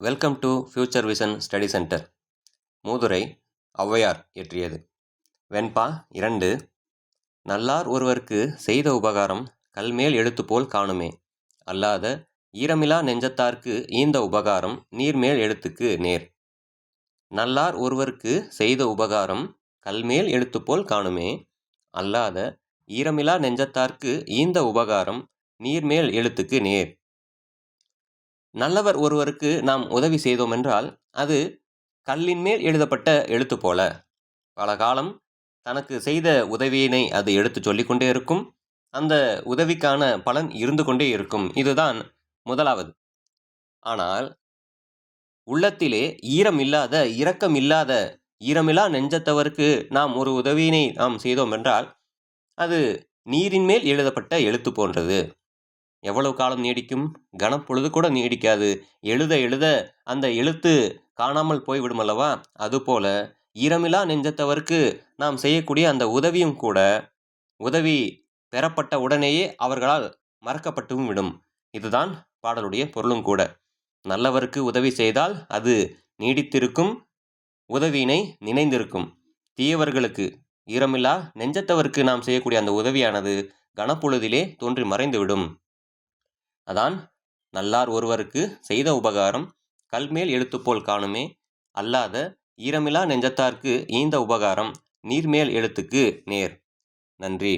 Welcome to future vision study centre. Moodurai Avvaiyar இயற்றியது. வெண்பா 2. நல்லார் ஒருவர்க்கு செய்த உபகாரம் கல்மேல் எழுத்துப்போல் காணுமே, அல்லாத ஈரமிலா நெஞ்சத்தார்க்கு ஈந்த உபகாரம் நீர்மேல் எழுத்துக்கு நேர். நல்லார் ஒருவர்க்கு செய்த உபகாரம் கல்மேல் எழுத்துப்போல் காணுமே, அல்லாத ஈரமிலா நெஞ்சத்தார்க்கு ஈந்த உபகாரம் நீர்மேல் எழுத்துக்கு நேர். நல்லவர் ஒருவருக்கு நாம் உதவி செய்தோம் என்றால் அது கல்லின் மேல் எழுதப்பட்ட எழுத்து போல. பல காலம் தனக்கு செய்த உதவியினை அது எடுத்து சொல்லிக்கொண்டே இருக்கும். அந்த உதவிக்கான பலன் இருந்து கொண்டே இருக்கும். இதுதான் முதலாவது. ஆனால் உள்ளத்திலே ஈரம் இல்லாத, இரக்கம் இல்லாத, ஈரமில்லா நெஞ்சத்தவருக்கு நாம் ஒரு உதவியினை நாம் செய்தோம் என்றால் அது நீரின் மேல் எழுதப்பட்ட எழுத்து போன்றது. எவ்வளவு காலம் நீடிக்கும்? கணப்பொழுது கூட நீடிக்காது. எழுத எழுத அந்த எழுத்து காணாமல் போய்விடும் அல்லவா? அதுபோல ஈரமிலா நெஞ்சத்தவருக்கு நாம் செய்யக்கூடிய அந்த உதவியும் கூட உதவி பெறப்பட்ட உடனேயே அவர்களால் மறக்கப்பட்டும் விடும். இதுதான் பாடலுடைய பொருளும் கூட. நல்லவருக்கு உதவி செய்தால் அது நீடித்திருக்கும், உதவியினை நினைந்திருக்கும். தீயவர்களுக்கு, ஈரமில்லா நெஞ்சத்தவருக்கு நாம் செய்யக்கூடிய அந்த உதவியானது கணப்பொழுதிலே தோன்றி மறைந்துவிடும். அதான் நல்லார் ஒருவருக்கு செய்த உபகாரம் கல்மேல் எழுத்துப்போல் காணுமே, அல்லாத ஈரமிலா நெஞ்சத்தார்க்கு ஈந்த உபகாரம் நீர்மேல் எழுத்துக்கு நேர். நன்றி.